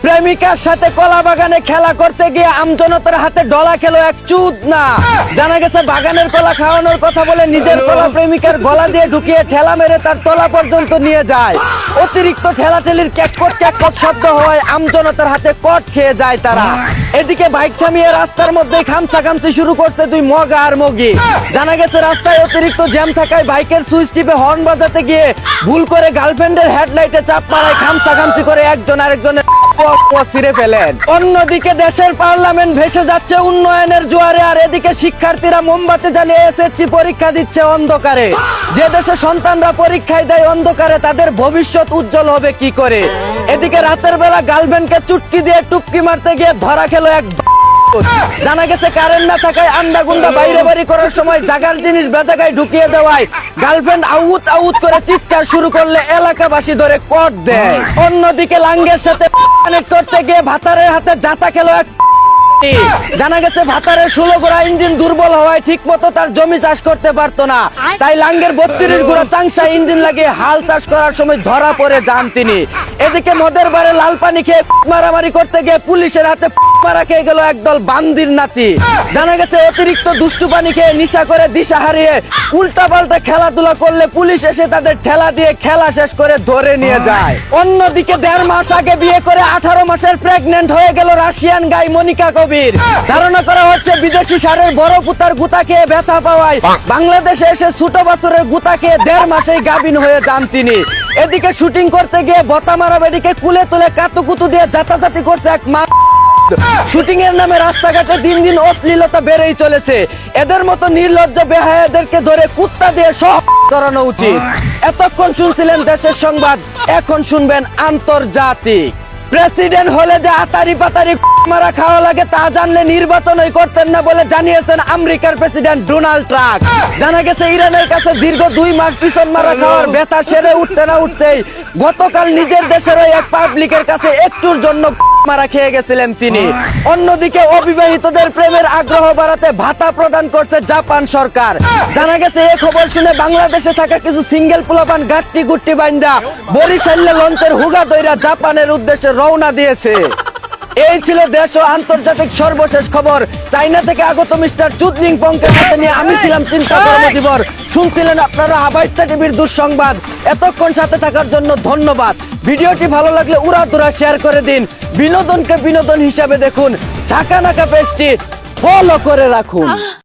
প্রেমিকার সাথে কলা বাগানে খেলা করতে গিয়ে আমজনতার হাতে ডলা খেলো এক চুদনা। জানা গেছে বাগানের কলা খাওয়ানোর কথা বলে নিজের কলা প্রেমিকার গলা দিয়ে ঢুকিয়ে ঠেলা মেরে তার তলা পর্যন্ত নিয়ে যায়। অতিরিক্ত ঠেলাঠেলির ক্যাককট শব্দ হওয়ায় আমজনতার হাতে কট খেয়ে যায় তারা। এদিকে বাইক থামিয়ে রাস্তার মধ্যে খামসাখামসি শুরু করছে দুই মগা আর মগি। জানা গেছে রাস্তায় অতিরিক্ত জ্যাম থাকায় বাইকের সুইচ টিপে হর্ন বাজাতে গিয়ে ভুল করে গার্লফ্রেন্ডের হেডলাইটে চাপ মারায় খামসাখামসি করে একজন আরেকজনের ছিঁড়ে ফেলেন। অন্যদিকে দেশের পার্লামেন্ট ভেসে যাচ্ছে উন্নয়নের জোয়ারে, আর এদিকে শিক্ষার্থীরা মোমবাতি জ্বালিয়ে এসএসসি পরীক্ষা দিচ্ছে অন্ধকারে। যে দেশে সন্তানরা পরীক্ষায় দেয় অন্ধকারে, তাদের ভবিষ্যৎ উজ্জ্বল হবে কি করে? এদিকে রাতের বেলা গার্লফ্রেন্ডকে চুটকি দিয়ে টুপকি মারতে গিয়ে ধরা খেলো এক। জানা গেছে কারেন্ট না থাকায় আন্ডা গুন্ডা বাইরে বাড়ি করার সময় জাগার জিনিস বেজাগায় ঢুকিয়ে দেওয়ায় গার্লফ্রেন্ড আউট আউট করে চিৎকার শুরু করলে এলাকাবাসী ধরে কট দেয়। অন্যদিকে লাঙ্গের সাথে কানেক্ট করতে গিয়ে ভাতারের হাতে জাতা খেলো এক। জানা গেছে ভাতারের 16 গোড়া ইঞ্জিন দুর্বল হওয়ায় ঠিক মতো তার জমি চাষ করতে পারতো না, তাই লাঙ্গের 32 গোড়া চাংসা ইঞ্জিন লাগিয়ে হাল চাষ করার সময় ধরা পড়ে যান তিনি। এদিকে মদের বারে লাল পানি খেয়ে মারামারি করতে গিয়ে পুলিশের হাতে মারা খেয়ে গেল একদল বান্দির নাতি। জানা গেছে অতিরিক্ত দুষ্টু পানি খেয়ে নিশা করে দিশা হারিয়ে উল্টা পাল্টা খেলাধুলা করলে পুলিশ এসে তাদের ঠেলা দিয়ে খেলা শেষ করে ধরে নিয়ে যায়। অন্যদিকে 1.5 মাস আগে বিয়ে করে 18 মাসের প্রেগনেন্ট হয়ে গেল রাশিয়ান গাই মনিকা কবির। ধারণা করা হচ্ছে বিদেশি সারের বড় পুতার গুতা খেয়ে ব্যথা পাওয়ায় বাংলাদেশে এসে ছোট বাছুরের গুতা খেয়ে 1.5 মাসেই গাভিন হয়ে যান তিনি। এদিকে শুটিং করতে গিয়ে বতা মারা বেডিকে কুলে তুলে কাতুকুতু দিয়ে জাতাজাতি করছে এক মা। শুটিং এর নামে রাস্তাঘাটে দিন দিন অশ্লীলতা বেড়েই চলেছে। এদের মতো নির্লজ্জ বেহায়াদেরকে ধরে কুত্তা দিয়ে সব করানো উচিত। এতক্ষণ শুনছিলেন দেশের সংবাদ, এখন শুনবেন আন্তর্জাতিক। প্রেসিডেন্ট হলে যে আতারি পাতারি মারা খাওয়া লাগে তা জানলে নির্বাচনই করতেন না বলে জানিয়েছেন আমেরিকার প্রেসিডেন্ট ডোনাল্ড ট্রাম্প। জানা গেছে ইরানের কাছে দীর্ঘ 2 মাস পিছন মারা খাওয়ার ব্যথা সেরে উঠতে না উঠতেই গতকাল নিজের দেশের ওই এক পাবলিকের কাছে একটুর জন্য মারা খেয়ে গেছিলেন তিনি। অন্যদিকে অবিবাহিতদের প্রেমের আগ্রহ বাড়াতে ভাতা প্রদান করছে জাপান সরকার। জানা গেছে এই খবর শুনে বাংলাদেশে থাকা কিছু সিঙ্গেল পোলাপান গাট্টি গুট্টি বাইন্দা বরিশালে লঞ্চের হুগা দইরা জাপানের উদ্দেশ্যে রওনা দিয়েছে। এই ছিল দেশ ও আন্তর্জাতিক সর্বশেষ খবর। চায়না থেকে আগত মিস্টার চুদলিং পংকে সাথে নিয়ে আমি ছিলাম চিন্তা কর্মজীবর। শুনছিলেন আপনারা হাবাইস্তা টিভির দুঃসংবাদ। এতক্ষণ সাথে থাকার জন্য ধন্যবাদ। ভিডিওটি ভালো লাগলে উড়াধুরা শেয়ার করে দিন। বিনোদনকে বিনোদন হিসাবে দেখুন। ঝাঁকা নাকা পেজটি ফলো করে রাখুন।